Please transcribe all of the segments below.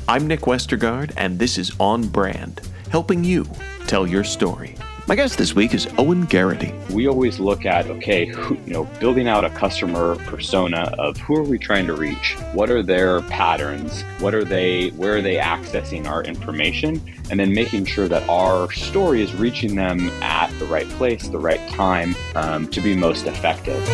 I'm Nick Westergaard, and this is On Brand, helping you tell your story. My guest this week is Owen Garitty. We always look at, building out a customer persona of who are we trying to reach? What are their patterns? Where are they accessing our information? And then making sure that our story is reaching them at the right place, the right time, to be most effective.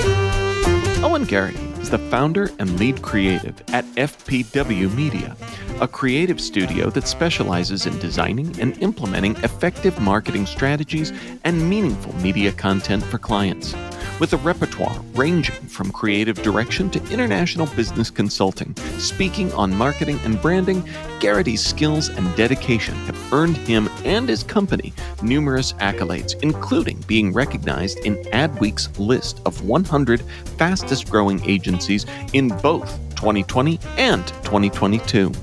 Owen Garitty is the founder and lead creative at FPW Media, a creative studio that specializes in designing and implementing effective marketing strategies and meaningful media content for clients. With a repertoire ranging from creative direction to international business consulting, speaking on marketing and branding, Garitty's skills and dedication have earned him and his company numerous accolades, including being recognized in Adweek's list of 100 fastest-growing agencies in both 2020 and 2022.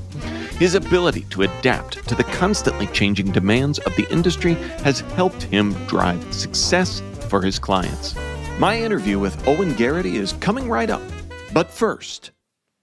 His ability to adapt to the constantly changing demands of the industry has helped him drive success for his clients. My interview with Owen Garitty is coming right up. But first,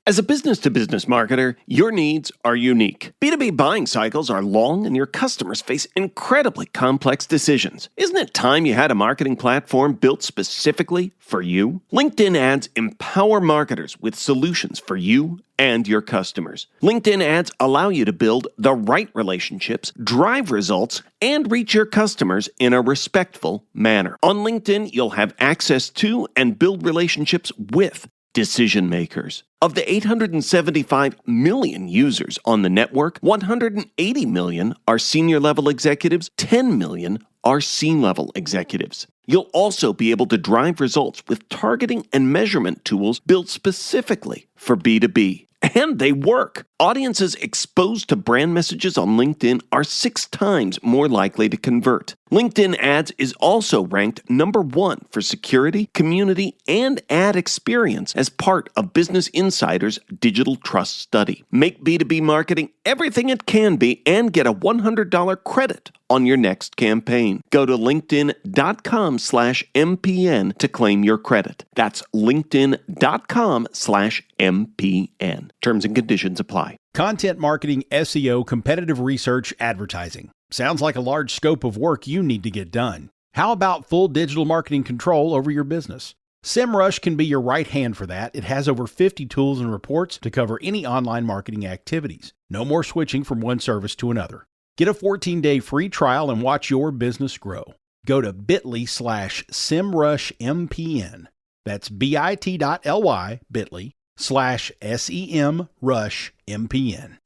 as a business-to-business marketer, your needs are unique. B2B buying cycles are long and your customers face incredibly complex decisions. Isn't it time you had a marketing platform built specifically for you? LinkedIn ads empower marketers with solutions for you and your customers. LinkedIn ads allow you to build the right relationships, drive results, and reach your customers in a respectful manner. On LinkedIn, you'll have access to and build relationships with decision makers. Of the 875 million users on the network, 180 million are senior level executives, 10 million are C-level executives. You'll also be able to drive results with targeting and measurement tools built specifically for B2B. And they work. Audiences exposed to brand messages on LinkedIn are 6 times more likely to convert. LinkedIn ads is also ranked number 1 for security, community, and ad experience as part of Business Insider's Digital Trust Study. Make B2B marketing everything it can be and get a $100 credit on your next campaign. Go to linkedin.com/MPN to claim your credit. That's linkedin.com/MPN. Terms and conditions apply. Content marketing, SEO, competitive research, advertising. Sounds like a large scope of work you need to get done. How about full digital marketing control over your business? SEMrush can be your right hand for that. It has over 50 tools and reports to cover any online marketing activities. No more switching from one service to another. Get a 14-day free trial and watch your business grow. Go to bit.ly/SEMrushMPN. That's bit.ly/SEMrushMPN.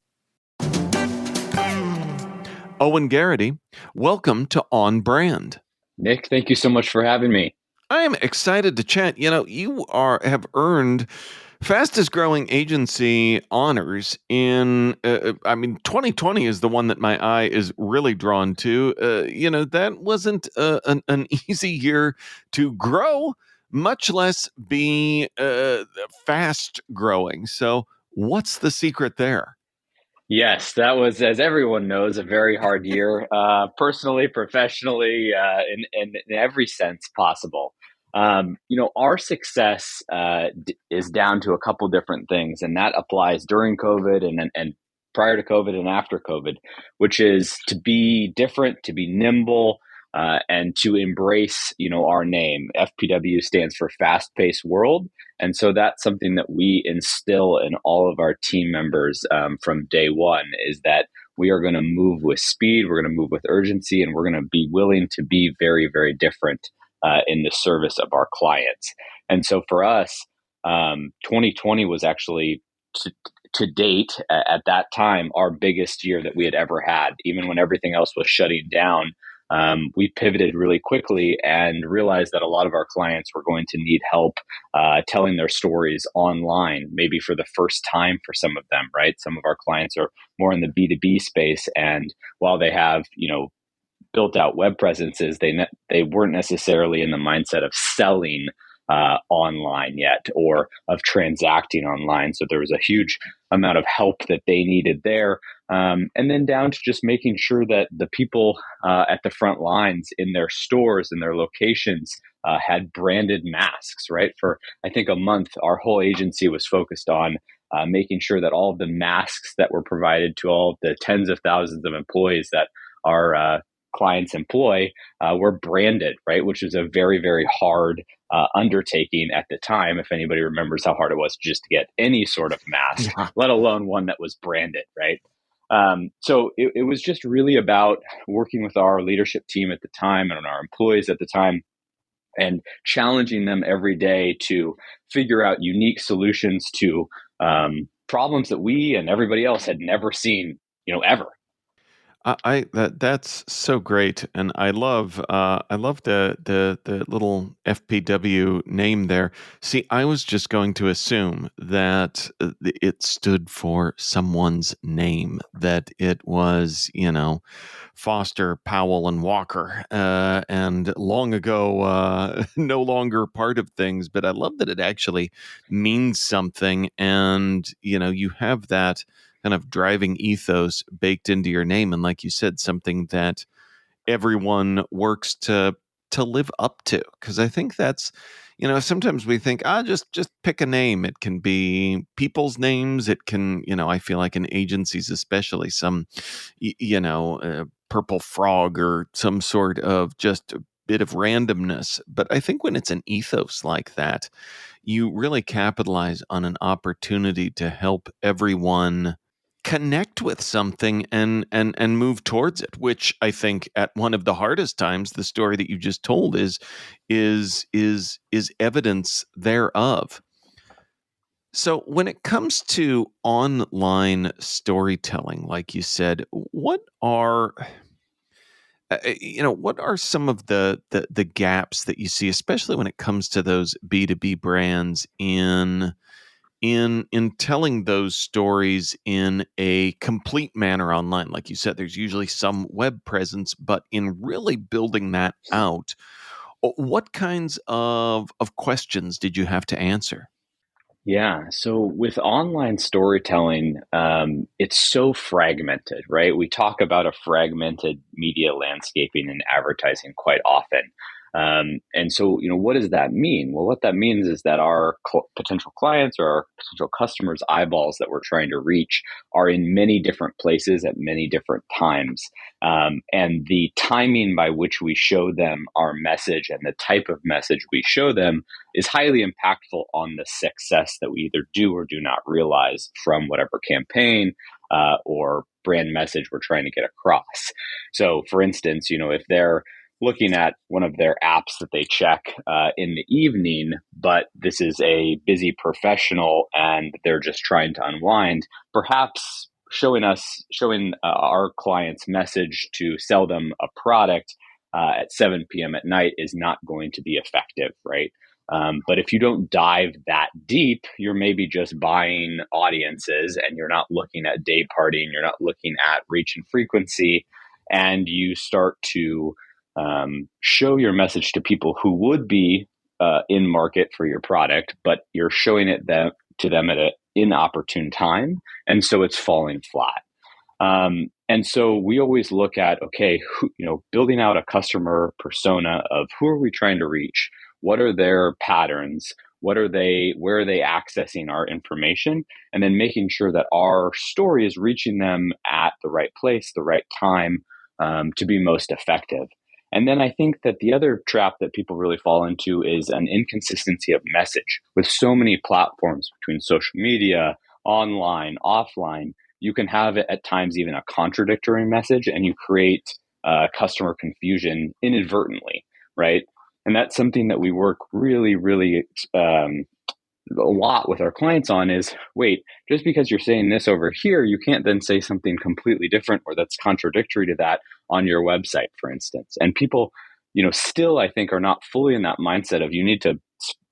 Owen Garitty, welcome to On Brand. Nick, thank you so much for having me. I am excited to chat. You have earned fastest growing agency honors in, 2020 is the one that my eye is really drawn to. That wasn't an easy year to grow, much less be fast growing. So what's the secret there? Yes, that was, as everyone knows, a very hard year, personally, professionally, in every sense possible. Our success is down to a couple different things, and that applies during COVID and prior to COVID and after COVID, which is to be different, to be nimble, and to embrace, our name. FPW stands for Fast-Paced World. And so that's something that we instill in all of our team members from day one, is that we are going to move with speed, we're going to move with urgency, and we're going to be willing to be very, very different in the service of our clients. And so for us, 2020 was actually, to date, at that time, our biggest year that we had ever had. Even when everything else was shutting down, we pivoted really quickly and realized that a lot of our clients were going to need help telling their stories online, maybe for the first time for some of them, right? Some of our clients are more in the B2B space, and while they have, built out web presences, they weren't necessarily in the mindset of selling online yet, or of transacting online. So there was a huge amount of help that they needed there. And then down to just making sure that the people at the front lines in their stores and their locations had branded masks, right? For, I think, a month, our whole agency was focused on making sure that all of the masks that were provided to all of the tens of thousands of employees that our clients employ were branded, right? Which is a very, very hard undertaking at the time. If anybody remembers how hard it was just to get any sort of mask, let alone one that was branded, right? So it was just really about working with our leadership team at the time and our employees at the time, and challenging them every day to figure out unique solutions to problems that we and everybody else had never seen, ever. That's so great, and I love the little FPW name there. See, I was just going to assume that it stood for someone's name, that it was Foster, Powell, and Walker, and long ago, no longer part of things. But I love that it actually means something, and you have that kind of driving ethos baked into your name, and like you said, something that everyone works to live up to. Because I think that's, sometimes we think, just pick a name. It can be people's names. It can, I feel like in agencies, especially some, purple frog or some sort of just a bit of randomness. But I think when it's an ethos like that, you really capitalize on an opportunity to help everyone connect with something and move towards it, which I think at one of the hardest times, the story that you just told is evidence thereof. So when it comes to online storytelling, like you said, what are some of the gaps that you see, especially when it comes to those B2B brands in telling those stories in a complete manner online? Like you said, there's usually some web presence, but in really building that out, what kinds of questions did you have to answer? Yeah. So with online storytelling, it's so fragmented, right? We talk about a fragmented media landscaping and advertising quite often. And so, what does that mean? Well, what that means is that our potential clients or our potential customers' eyeballs that we're trying to reach are in many different places at many different times. And the timing by which we show them our message and the type of message we show them is highly impactful on the success that we either do or do not realize from whatever campaign or brand message we're trying to get across. So, for instance, if they're looking at one of their apps that they check in the evening, but this is a busy professional and they're just trying to unwind, perhaps showing our client's message to sell them a product at 7 p.m. at night is not going to be effective, right? But if you don't dive that deep, you're maybe just buying audiences and you're not looking at day partying, you're not looking at reach and frequency, and you start to show your message to people who would be in market for your product, but you're showing it to them at an inopportune time, and so it's falling flat. And so we always look at, okay, building out a customer persona of who are we trying to reach? What are their patterns? Where are they accessing our information? And then making sure that our story is reaching them at the right place, the right time, to be most effective. And then I think that the other trap that people really fall into is an inconsistency of message. With so many platforms between social media, online, offline, you can have at times even a contradictory message, and you create customer confusion inadvertently, right? And that's something that we work really, really a lot with our clients on is, wait, just because you're saying this over here, you can't then say something completely different or that's contradictory to that on your website, for instance. And people, still, I think, are not fully in that mindset of you need to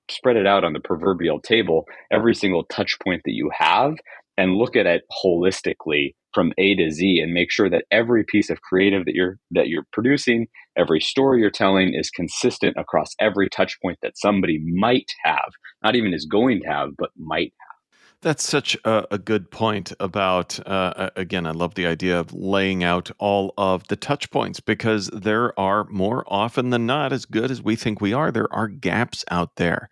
spread it out on the proverbial table, every single touch point that you have, and look at it holistically from A to Z, and make sure that every piece of creative that you're producing, every story you're telling, is consistent across every touch point that somebody might have, not even is going to have, but might have. That's such a good point about, again, I love the idea of laying out all of the touch points because there are more often than not, as good as we think we are, there are gaps out there.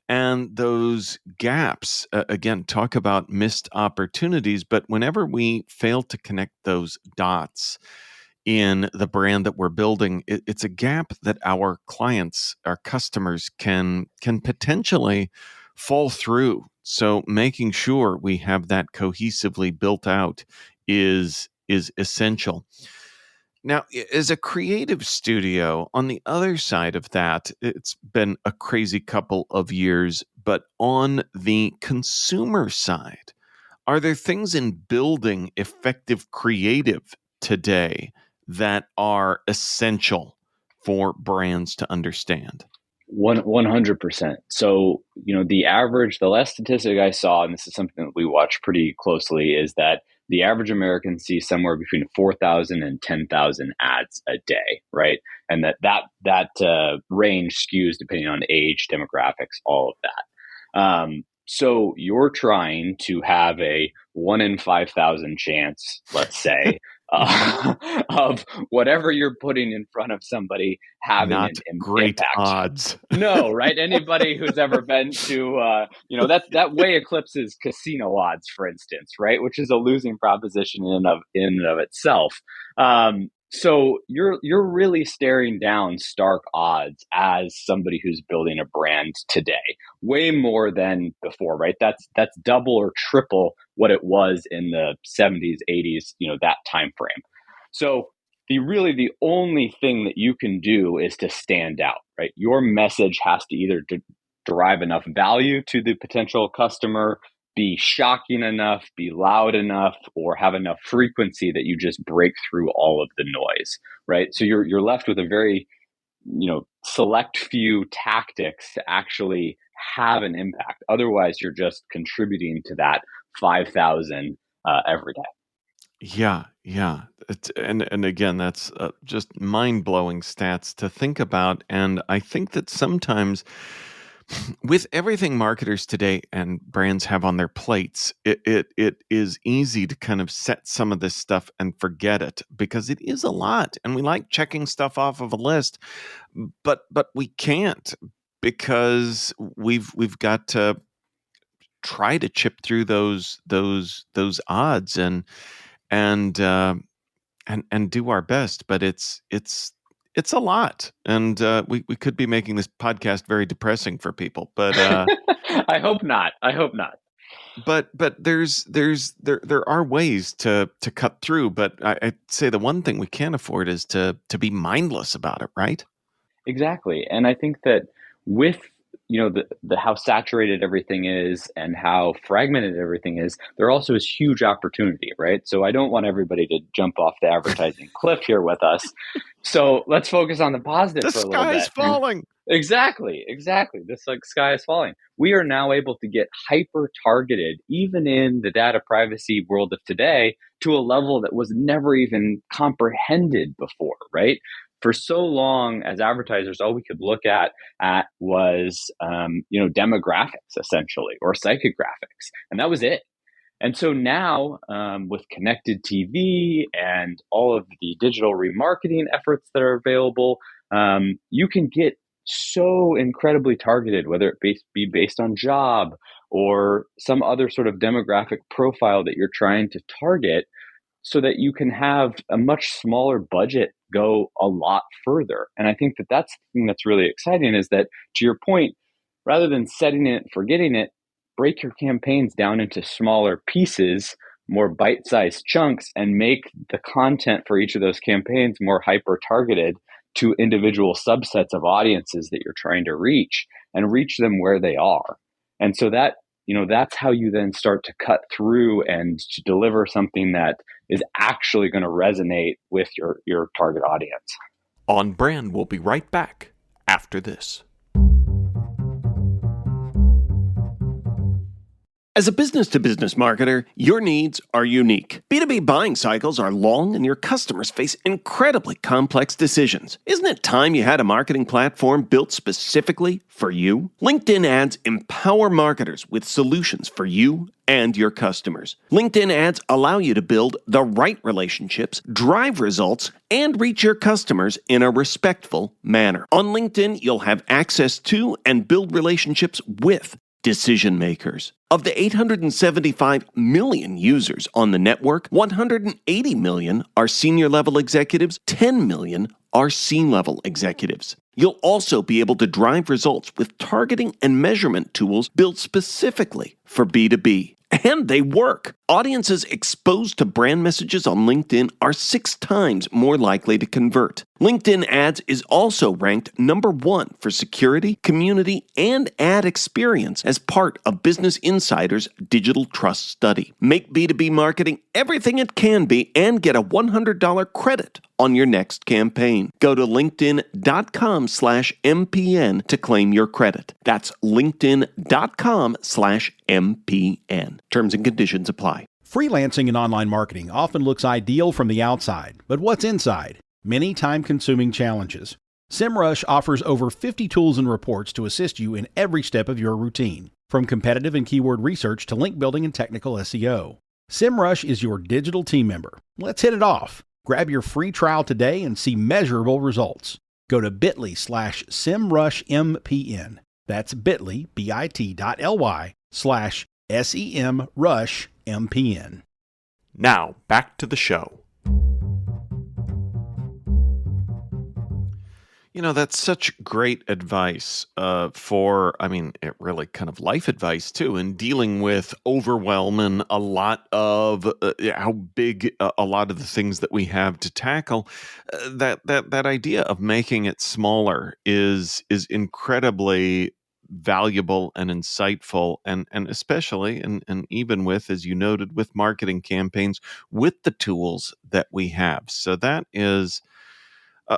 And those gaps, again, talk about missed opportunities, but whenever we fail to connect those dots in the brand that we're building, it's a gap that our clients, our customers can potentially fall through. So making sure we have that cohesively built out is essential. Now, as a creative studio, on the other side of that, it's been a crazy couple of years, but on the consumer side, are there things in building effective creative today that are essential for brands to understand? 100%. So, the last statistic I saw, and this is something that we watch pretty closely, is that the average American sees somewhere between 4,000 and 10,000 ads a day, right? And that range skews depending on age, demographics, all of that. So you're trying to have a 1 in 5,000 chance, let's say, of whatever you're putting in front of somebody having Not an great impact. odds. No, right? Anybody who's ever been to, that way eclipses casino odds, for instance, right? Which is a losing proposition in and of itself. So you're really staring down stark odds as somebody who's building a brand today, way more than before, right? That's double or triple what it was in the 70s, 80s, that time frame. So the only thing that you can do is to stand out, right? Your message has to either derive enough value to the potential customer, be shocking enough, be loud enough, or have enough frequency that you just break through all of the noise, right? So you're left with a very, select few tactics to actually have an impact. Otherwise, you're just contributing to that 5,000 every day. Yeah, yeah. And again, that's just mind-blowing stats to think about. And I think that sometimes with everything marketers today and brands have on their plates, it is easy to kind of set some of this stuff and forget it because it is a lot. And we like checking stuff off of a list, but we can't because we've got to try to chip through those odds and do our best, but it's a lot, and we could be making this podcast very depressing for people, but I hope not. but there are ways to cut through. But I'd say the one thing we can't afford is to be mindless about it, right? Exactly. And I think that with the how saturated everything is and how fragmented everything is, there also is huge opportunity, right? So I don't want everybody to jump off the advertising cliff here with us. So let's focus on the positive The for a little bit. sky's falling. Exactly. This sky is falling. We are now able to get hyper targeted, even in the data privacy world of today, to a level that was never even comprehended before, right? For so long as advertisers, all we could look at was, demographics essentially, or psychographics, and that was it. And so now, with connected TV and all of the digital remarketing efforts that are available, you can get so incredibly targeted, whether it be based on job or some other sort of demographic profile that you're trying to target, so that you can have a much smaller budget go a lot further. And I think that that's the thing that's really exciting, is that, to your point, rather than setting it and forgetting it, break your campaigns down into smaller pieces, more bite-sized chunks, and make the content for each of those campaigns more hyper-targeted to individual subsets of audiences that you're trying to reach, and reach them where they are. And so that's how you then start to cut through and to deliver something that is actually going to resonate with your target audience. On Brand, we'll be right back after this. As a business-to-business marketer, your needs are unique. B2B buying cycles are long and your customers face incredibly complex decisions. Isn't it time you had a marketing platform built specifically for you? LinkedIn ads empower marketers with solutions for you and your customers. LinkedIn ads allow you to build the right relationships, drive results, and reach your customers in a respectful manner. On LinkedIn, you'll have access to and build relationships with decision makers. Of the 875 million users on the network, 180 million are senior level executives, 10 million are C-level executives. You'll also be able to drive results with targeting and measurement tools built specifically for B2B. And they work. Audiences exposed to brand messages on LinkedIn are 6 times more likely to convert. LinkedIn Ads is also ranked number 1 for security, community, and ad experience as part of Business Insider's Digital Trust Study. Make B2B marketing everything it can be and get a $100 credit on your next campaign. Go to linkedin.com/MPN to claim your credit. That's linkedin.com/MPN. Terms and conditions apply. Freelancing in online marketing often looks ideal from the outside, but what's inside? Many time-consuming challenges. SEMrush offers over 50 tools and reports to assist you in every step of your routine, from competitive and keyword research to link building and technical SEO. SEMrush is your digital team member. Let's hit it off. Grab your free trial today and see measurable results. Go to bit.ly/SEMrushMPN. That's bit.ly, bit.ly/SEMrushMPN. Now, back to the show. You know, that's such great advice it really kind of life advice too, in dealing with overwhelm and a lot of how big a lot of the things that we have to tackle. That idea of making it smaller is incredibly valuable and insightful, and especially and even with, as you noted, with marketing campaigns with the tools that we have. So that is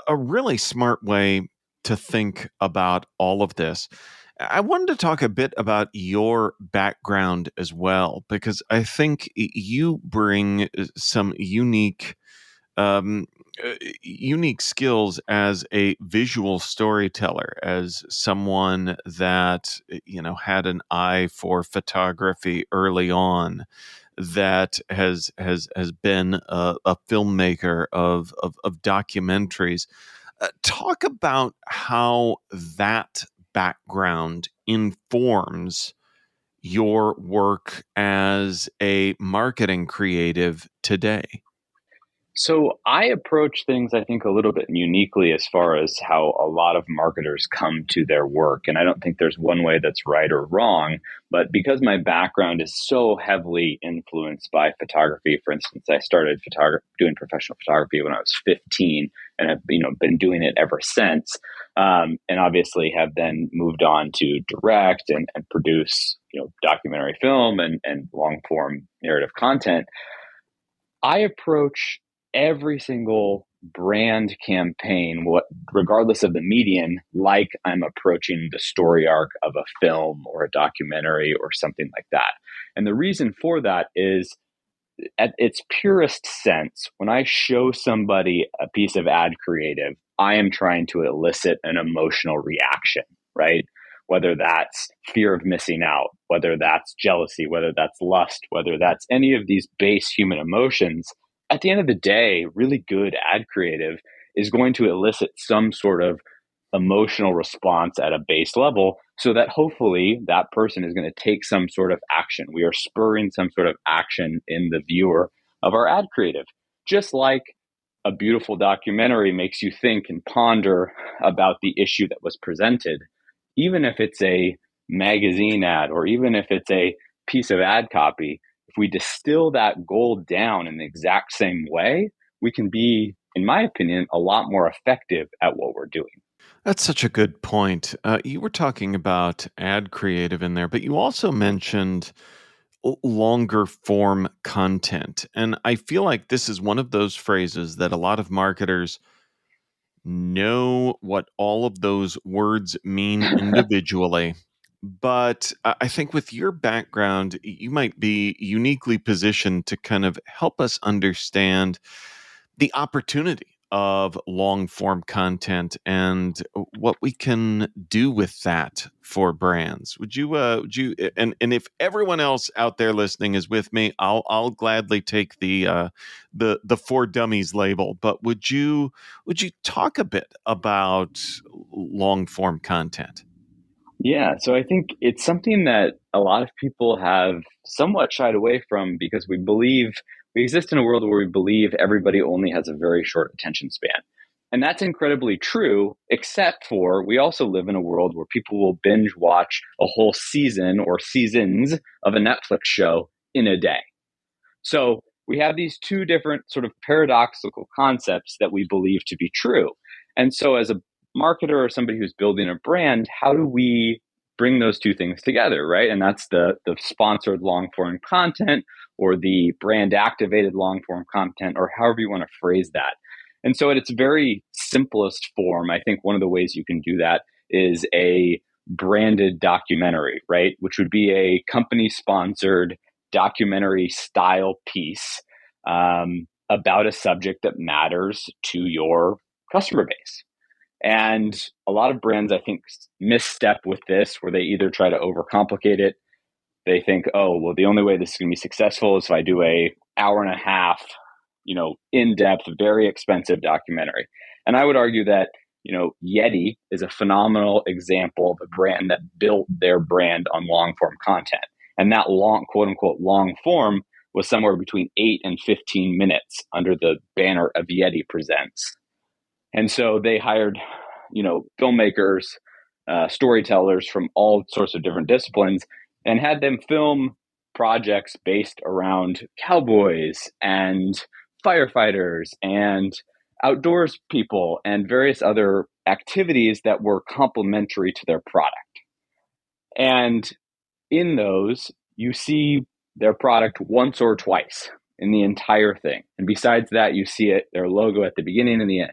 a really smart way to think about all of this. I wanted to talk a bit about your background as well, because I think you bring some um, unique skills as a visual storyteller, as someone that had an eye for photography early on, that has been a filmmaker of documentaries. Talk about how that background informs your work as a marketing creative today. So I approach things, I think, a little bit uniquely as far as how a lot of marketers come to their work. And I don't think there's one way that's right or wrong, but because my background is so heavily influenced by photography, for instance, I started doing professional photography when I was 15 and have been doing it ever since. And obviously have then moved on to direct and produce documentary film and long form narrative content. I approach every single brand campaign, regardless of the medium, like I'm approaching the story arc of a film or a documentary or something like that. And the reason for that is, at its purest sense, when I show somebody a piece of ad creative, I am trying to elicit an emotional reaction, right? Whether that's fear of missing out, whether that's jealousy, whether that's lust, whether that's any of these base human emotions. At the end of the day, really good ad creative is going to elicit some sort of emotional response at a base level, so that hopefully that person is going to take some sort of action. We are spurring some sort of action in the viewer of our ad creative. Just like a beautiful documentary makes you think and ponder about the issue that was presented, even if it's a magazine ad or even if it's a piece of ad copy, if we distill that gold down in the exact same way, we can be, in my opinion, a lot more effective at what we're doing. That's such a good point. You were talking about ad creative in there, but you also mentioned longer form content. And I feel like this is one of those phrases that a lot of marketers know what all of those words mean individually, But I think with your background, you might be uniquely positioned to kind of help us understand the opportunity of long form content and what we can do with that for brands. And if everyone else out there listening is with me, I'll gladly take the for dummies label. But would you talk a bit about long form content? Yeah, so I think it's something that a lot of people have somewhat shied away from because we exist in a world where we believe everybody only has a very short attention span. And that's incredibly true, except for we also live in a world where people will binge watch a whole season or seasons of a Netflix show in a day. So we have these two different sort of paradoxical concepts that we believe to be true. And so as a marketer or somebody who's building a brand, how do we bring those two things together, right? And that's the sponsored long form content or the brand activated long form content, or however you want to phrase that. And so at its very simplest form, I think one of the ways you can do that is a branded documentary, right? Which would be a company sponsored documentary style piece about a subject that matters to your customer base. And a lot of brands, I think, misstep with this, where they either try to overcomplicate it. They think, oh, well, the only way this is going to be successful is if I do a hour and a half, in-depth, very expensive documentary. And I would argue that, Yeti is a phenomenal example of a brand that built their brand on long form content. And that long, quote unquote, long form was somewhere between 8 and 15 minutes under the banner of Yeti Presents. And so they hired, filmmakers, storytellers from all sorts of different disciplines and had them film projects based around cowboys and firefighters and outdoors people and various other activities that were complementary to their product. And in those, you see their product once or twice in the entire thing. And besides that, you see their logo at the beginning and the end.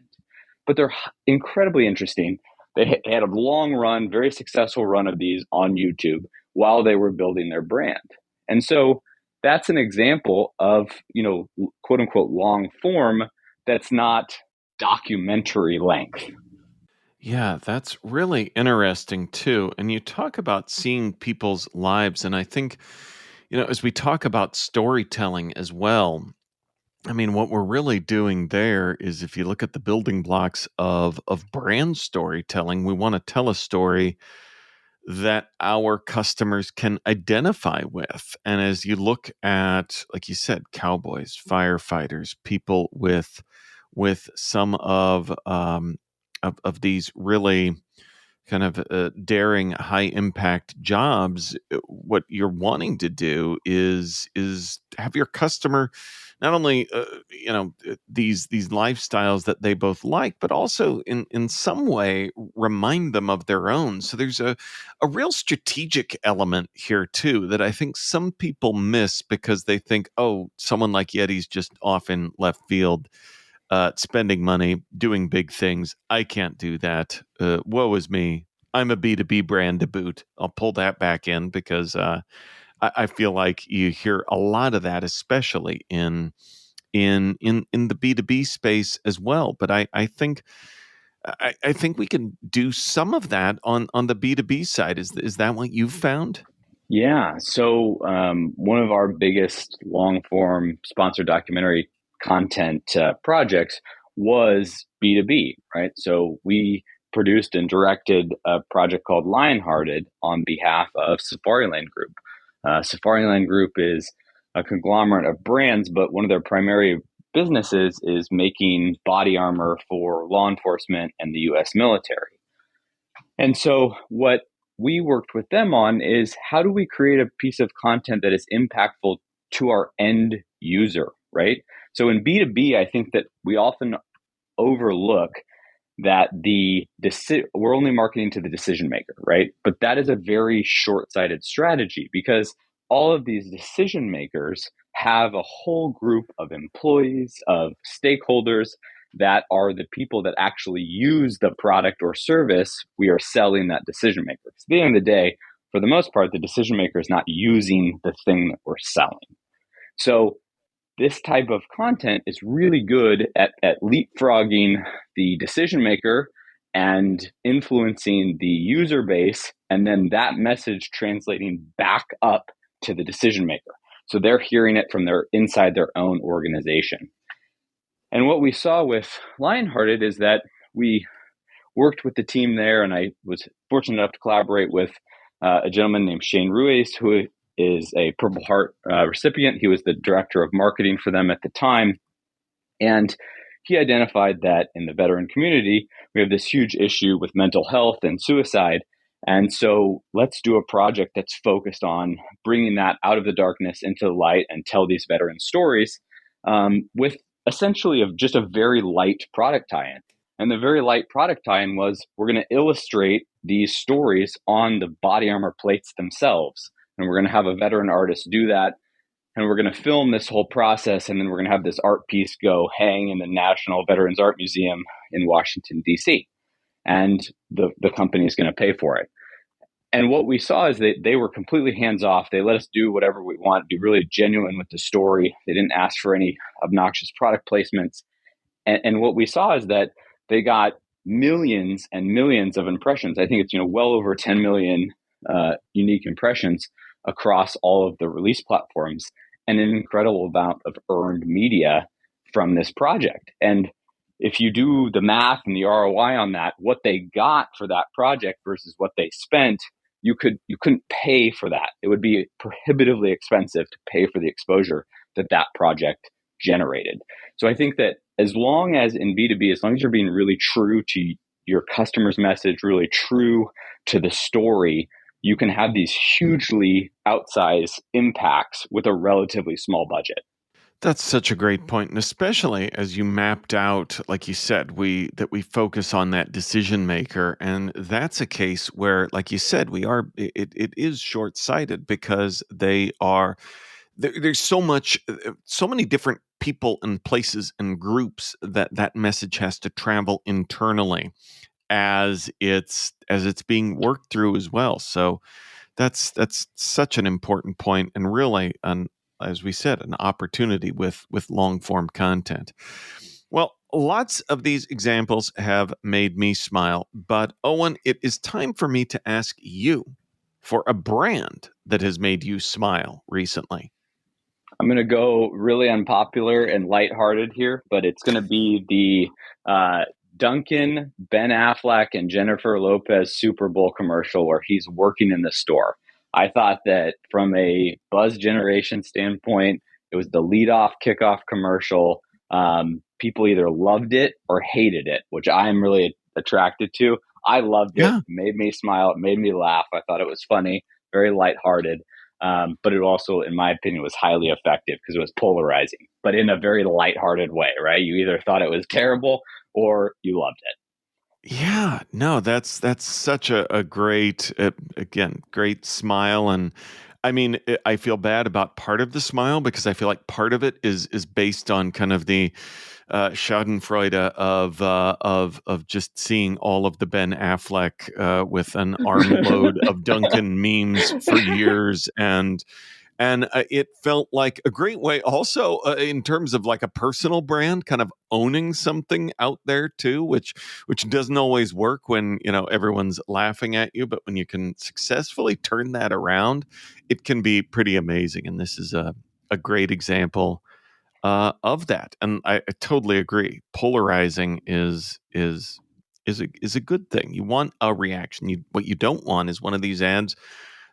But they're incredibly interesting. They had a long run, very successful run of these on YouTube while they were building their brand. And so that's an example of, quote unquote, long form that's not documentary length. Yeah, that's really interesting too. And you talk about seeing people's lives. And I think, as we talk about storytelling as well, I mean, what we're really doing there is if you look at the building blocks of brand storytelling, we want to tell a story that our customers can identify with. And as you look at, like you said, cowboys, firefighters, people with some of these really kind of daring, high impact jobs, what you're wanting to do is have your customer not only these lifestyles that they both like, but also in some way remind them of their own. So there's a real strategic element here too that I think some people miss because they think, oh, someone like Yeti's just off in left field, spending money, doing big things. I can't do that. Woe is me. I'm a B2B brand to boot. I'll pull that back in because I feel like you hear a lot of that, especially in the B2B space as well. But I think we can do some of that on the B2B side. Is that what you've found? Yeah. So one of our biggest long form sponsored documentary content projects was B2B, right? So we produced and directed a project called Lionhearted on behalf of Safariland Group. Safariland Group is a conglomerate of brands, but one of their primary businesses is making body armor for law enforcement and the US military. And so what we worked with them on is how do we create a piece of content that is impactful to our end user, right? So in B2B, I think that we often overlook that we're only marketing to the decision maker, right? But that is a very short-sighted strategy because all of these decision makers have a whole group of employees, of stakeholders that are the people that actually use the product or service we are selling that decision maker. So at the end of the day, for the most part, the decision maker is not using the thing that we're selling. So this type of content is really good at leapfrogging the decision maker and influencing the user base, and then that message translating back up to the decision maker. So they're hearing it from inside their own organization. And what we saw with Lionhearted is that we worked with the team there, and I was fortunate enough to collaborate with a gentleman named Shane Ruiz, who is a Purple Heart recipient. He was the director of marketing for them at the time. And he identified that in the veteran community, we have this huge issue with mental health and suicide. And so let's do a project that's focused on bringing that out of the darkness into the light and tell these veteran stories with essentially just a very light product tie-in. And the very light product tie-in was, we're going to illustrate these stories on the body armor plates themselves. And we're going to have a veteran artist do that. And we're going to film this whole process. And then we're going to have this art piece go hang in the National Veterans Art Museum in Washington, D.C. And the company is going to pay for it. And what we saw is that they were completely hands-off. They let us do whatever we want, be really genuine with the story. They didn't ask for any obnoxious product placements. And what we saw is that they got millions and millions of impressions. I think it's well over 10 million unique impressions across all of the release platforms, and an incredible amount of earned media from this project. And if you do the math and the ROI on that, what they got for that project versus what they spent, you couldn't pay for that. It would be prohibitively expensive to pay for the exposure that project generated. So I think that as long as in B2B, as long as you're being really true to your customer's message, really true to the story, you can have these hugely outsized impacts with a relatively small budget. That's such a great point, and especially as you mapped out, like you said, we focus on that decision maker, and that's a case where, like you said, it is short-sighted because there's so many different people and places and groups that message has to travel internally as it's being worked through as well. So that's such an important point, and really, as we said, an opportunity with long form content. Well, lots of these examples have made me smile, but Owen, it is time for me to ask you for a brand that has made you smile recently. I'm going to go really unpopular and lighthearted here, but it's going to be the Duncan, Ben Affleck, and Jennifer Lopez Super Bowl commercial where he's working in the store. I thought that from a buzz generation standpoint, it was the leadoff kickoff commercial. People either loved it or hated it, which I am really attracted to. I loved it. Yeah. It made me smile. It made me laugh. I thought it was funny, very lighthearted. But it also, in my opinion, was highly effective because it was polarizing, but in a very lighthearted way, right? You either thought it was terrible or you loved it. Yeah, no, that's such a great, great smile. And I mean, I feel bad about part of the smile because I feel like part of it is based on kind of the Schadenfreude of just seeing all of the Ben Affleck with an armload of Duncan memes for years, and it felt like a great way also in terms of like a personal brand, kind of owning something out there too, which doesn't always work when everyone's laughing at you, but when you can successfully turn that around, it can be pretty amazing. And this is a great example of that. And I totally agree. Polarizing is a good thing. You want a reaction. What you don't want is one of these ads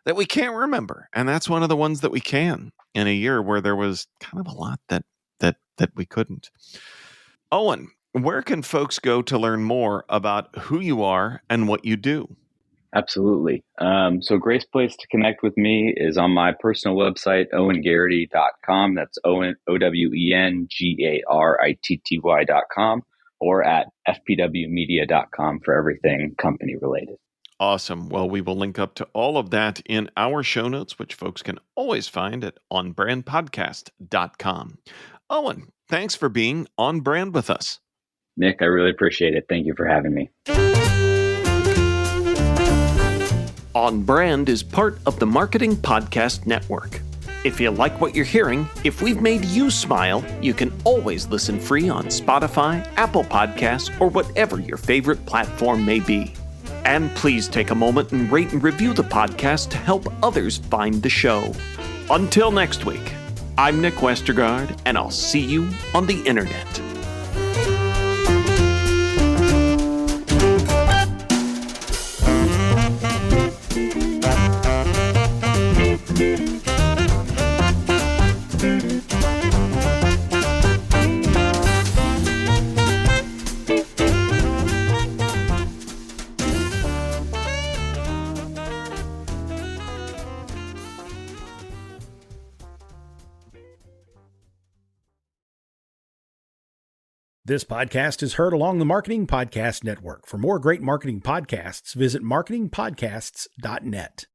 that we can't remember. And that's one of the ones that we can in a year where there was kind of a lot that we couldn't. Owen, where can folks go to learn more about who you are and what you do? Absolutely. So great place to connect with me is on my personal website, owengaritty.com. That's OwenGaritty.com, or at FPWmedia.com for everything company related. Awesome. Well, we will link up to all of that in our show notes, which folks can always find at onbrandpodcast.com. Owen, thanks for being on brand with us. Nick, I really appreciate it. Thank you for having me. On Brand is part of the Marketing Podcast Network. If you like what you're hearing, if we've made you smile, you can always listen free on Spotify, Apple Podcasts, or whatever your favorite platform may be. And please take a moment and rate and review the podcast to help others find the show. Until next week, I'm Nick Westergaard, and I'll see you on the internet. This podcast is heard along the Marketing Podcast Network. For more great marketing podcasts, visit marketingpodcasts.net.